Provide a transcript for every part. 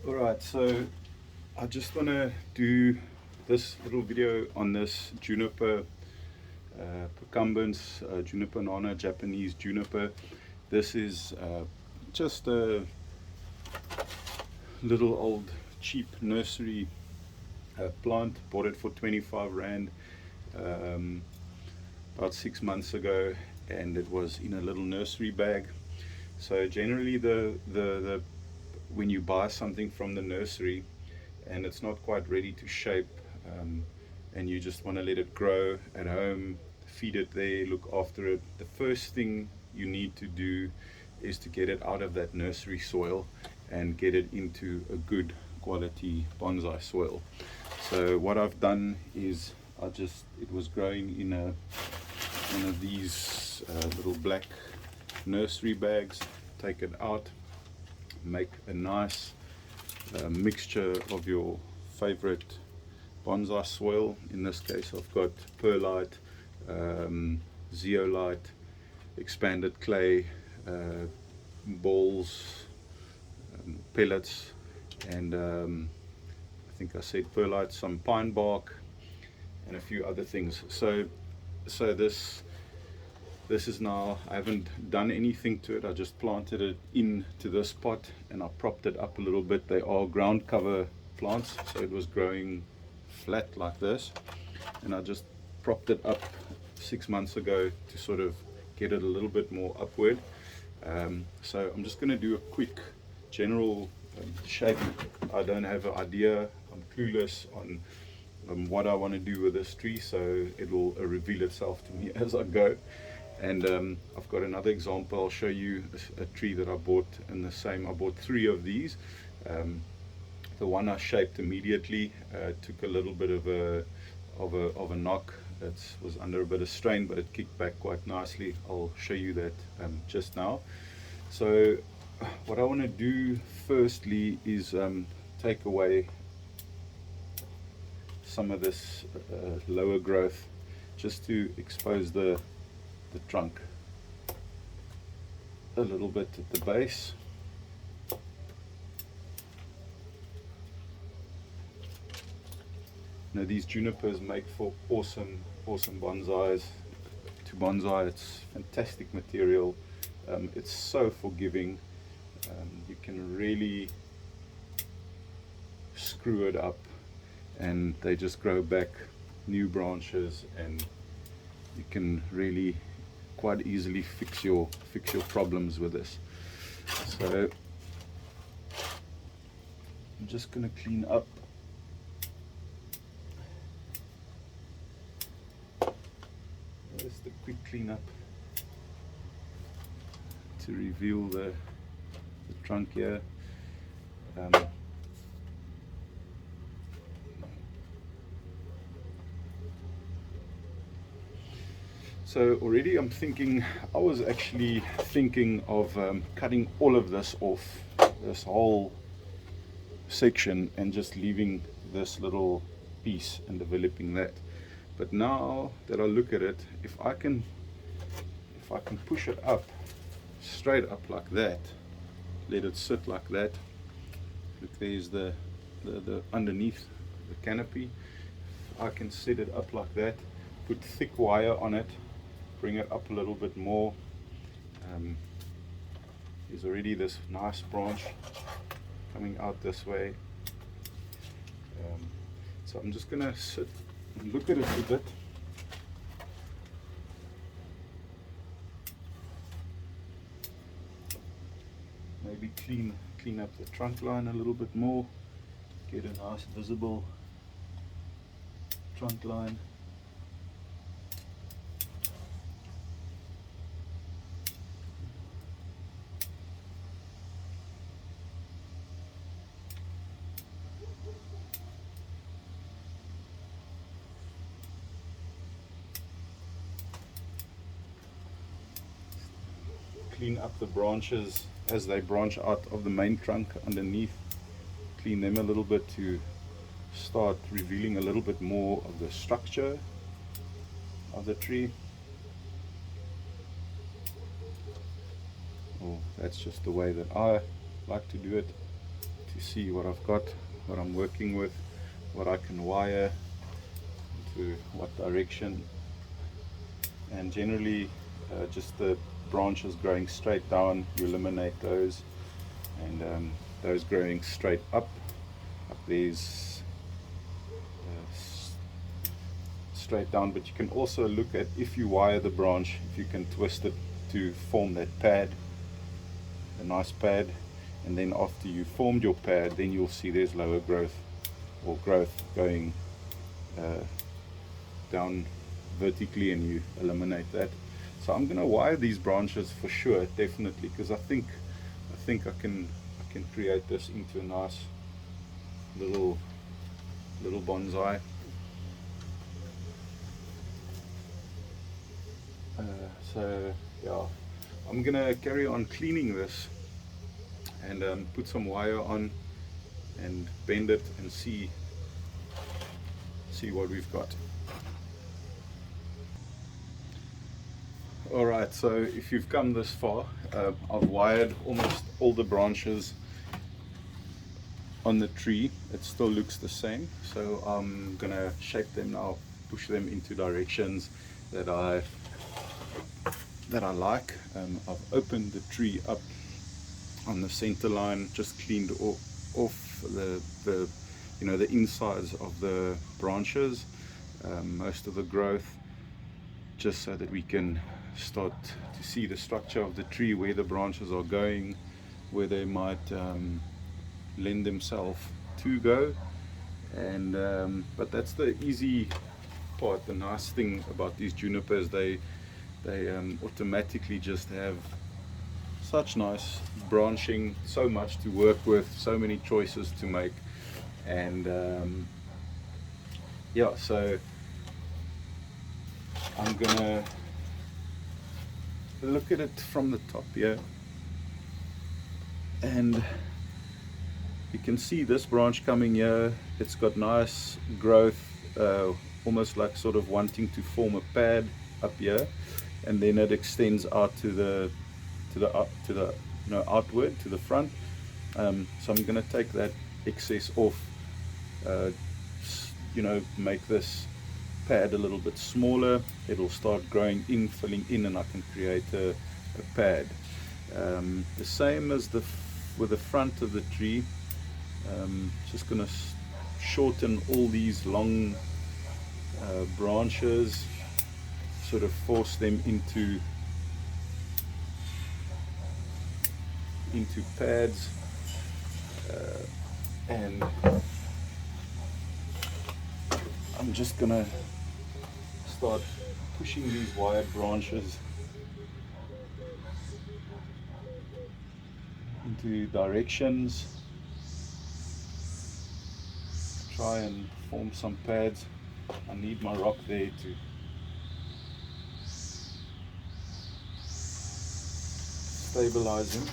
Alright, so I just want to do this little video on this Juniper Procumbens, Juniper nana, Japanese juniper. This is just a little old cheap nursery plant. Bought it for 25 Rand about 6 months ago, and it was in a little nursery bag. So generally the when you buy something from the nursery and it's not quite ready to shape, and you just want to let it grow at home, feed it there, look after it, the first thing you need to do is to get it out of that nursery soil and get it into a good quality bonsai soil. So what I've done is it was growing in one of these little black nursery bags. Take it out, make a nice mixture of your favorite bonsai soil. In this case I've got perlite, zeolite, expanded clay, balls, pellets, and I think I said perlite, some pine bark, and a few other things. So this is now, I haven't done anything to it. I just planted it into this pot and I propped it up a little bit. They are ground cover plants, so it was growing flat like this, and I just propped it up 6 months ago to sort of get it a little bit more upward. So I'm just going to do a quick general shape. I don't have an idea, I'm clueless on what I want to do with this tree, so it will reveal itself to me as I go. And I've got another example. I'll show you a tree that I bought in the same. I bought 3 of these. The one I shaped immediately, took a little bit of a knock. It was under a bit of strain, but it kicked back quite nicely. I'll show you that just now. So what I want to do firstly is take away some of this lower growth, just to expose the trunk a little bit at the base. Now these junipers make for awesome bonsais. To bonsai, it's fantastic material. It's so forgiving. You can really screw it up and they just grow back new branches, and you can really quite easily fix your problems with this. So I'm just going to clean up. Just a quick cleanup to reveal the trunk here. So already I was actually thinking of cutting all of this off, this whole section, and just leaving this little piece and developing that. But now that I look at it, if I can push it up, straight up like that, let it sit like that. Look, there's the underneath the canopy. I can set it up like that, put thick wire on it, bring it up a little bit more. There's already this nice branch coming out this way. So I'm just gonna sit and look at it a bit. Maybe clean up the trunk line a little bit more, get a nice visible trunk line. Clean up the branches as they branch out of the main trunk underneath. Clean them a little bit to start revealing a little bit more of the structure of the tree. Oh, that's just the way that I like to do it, to you see what I've got, what I'm working with, what I can wire into what direction, and generally just the branches growing straight down, you eliminate those, and those growing straight up there's straight down. But you can also look at, if you wire the branch, if you can twist it to form that pad, a nice pad, and then after you formed your pad, then you'll see there's lower growth or growth going down vertically, and you eliminate that. So I'm going to wire these branches for sure, definitely, because I think I can create this into a nice little bonsai. So yeah, I'm gonna carry on cleaning this and put some wire on and bend it and see what we've got. Alright, so if you've come this far, I've wired almost all the branches on the tree. It still looks the same, so I'm gonna shape them now, push them into directions that I like. I've opened the tree up on the center line, just cleaned off the insides of the branches, most of the growth, just so that we can start to see the structure of the tree, where the branches are going, where they might lend themselves to go. And but that's the easy part. The nice thing about these junipers, they automatically just have such nice branching, so much to work with, so many choices to make. And yeah, so I'm gonna look at it from the top here, and you can see this branch coming here. It's got nice growth, almost like sort of wanting to form a pad up here, and then it extends out to the outward to the front. So I'm going to take that excess off, make this pad a little bit smaller. It'll start growing in, filling in, and I can create a pad. The same as with the front of the tree. Just going to shorten all these long branches, sort of force them into pads, and I'm just gonna start pushing these wired branches into directions, try and form some pads. I need my rock there to stabilize them.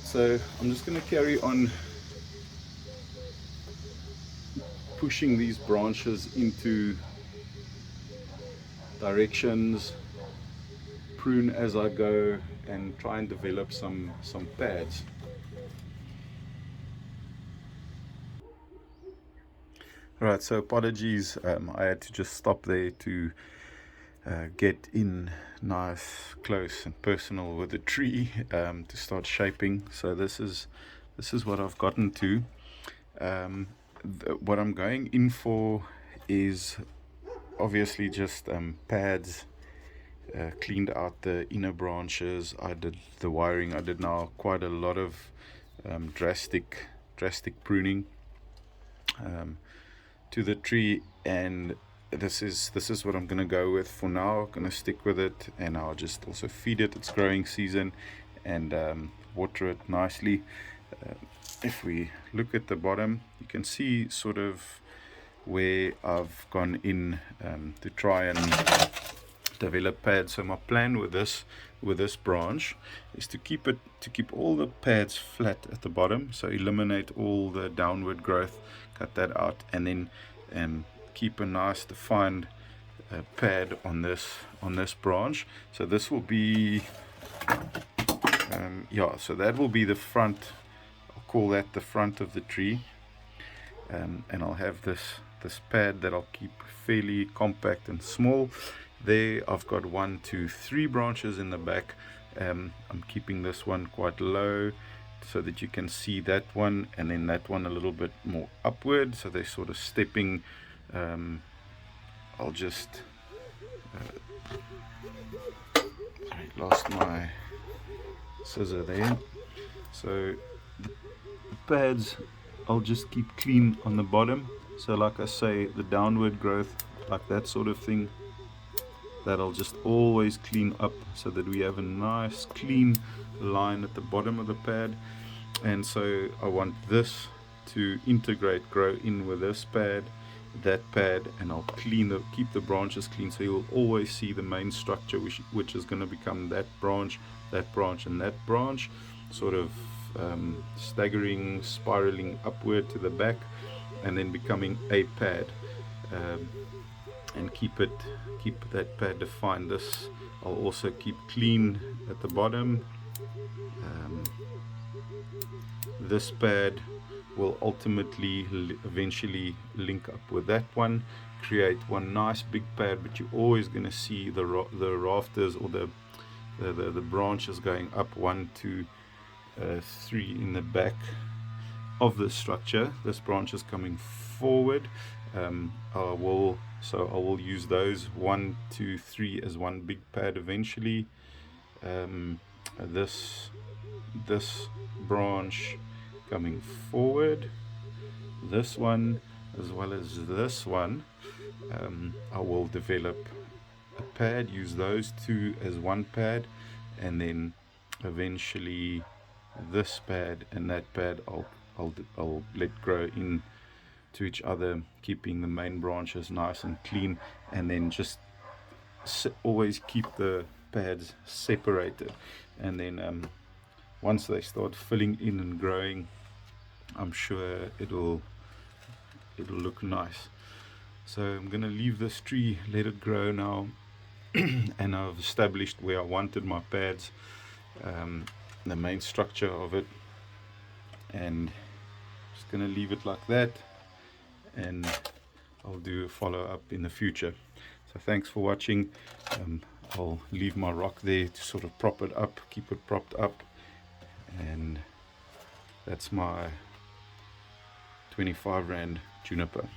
So I'm just going to carry on pushing these branches into directions, prune as I go, and try and develop some pads. Right, so apologies, I had to just stop there to get in nice, close and personal with the tree, to start shaping. So this is what I've gotten to. What I'm going in for is obviously just pads, cleaned out the inner branches. I did the wiring. I did now quite a lot of drastic pruning to the tree, and this is what I'm gonna go with for now. I'm gonna stick with it, and I'll just also feed it its growing season and water it nicely. If we look at the bottom, you can see sort of where I've gone in to try and develop pads. So my plan with this branch is to keep all the pads flat at the bottom, so eliminate all the downward growth, cut that out, and then and keep a nice defined pad on this branch. So this will be yeah, so that will be the front. I'll call that the front of the tree, and I'll have this pad that I'll keep fairly compact and small. There I've got 1, 2, 3 branches in the back. I'm keeping this one quite low so that you can see that one, and then that one a little bit more upward, so they're sort of stepping. I'll just sorry, lost my scissor there. So the pads I'll just keep clean on the bottom. So like I say, the downward growth, like that sort of thing, that I'll just always clean up so that we have a nice clean line at the bottom of the pad. And so I want this to integrate, grow in with this pad, that pad, and I'll keep the branches clean, so you'll always see the main structure, which is going to become that branch, and that branch, sort of staggering, spiraling upward to the back, and then becoming a pad. And keep that pad defined. This I'll also keep clean at the bottom. This pad will ultimately eventually link up with that one, create one nice big pad, but you're always going to see the rafters or the branches going up 1, 2, 3 in the back of the structure. This branch is coming forward. I will use those 1, 2, 3 as one big pad eventually. This branch coming forward, this one as well as this one, I will develop a pad, use those 2 as one pad, and then eventually this pad and that pad I'll let grow in to each other, keeping the main branches nice and clean, and then just always keep the pads separated. And then once they start filling in and growing, I'm sure it'll look nice. So I'm gonna leave this tree, let it grow now, and I've established where I wanted my pads, the main structure of it, and just gonna leave it like that, and I'll do a follow-up in the future. So thanks for watching. I'll leave my rock there to sort of prop it up, keep it propped up, and that's my 25 Rand Juniper.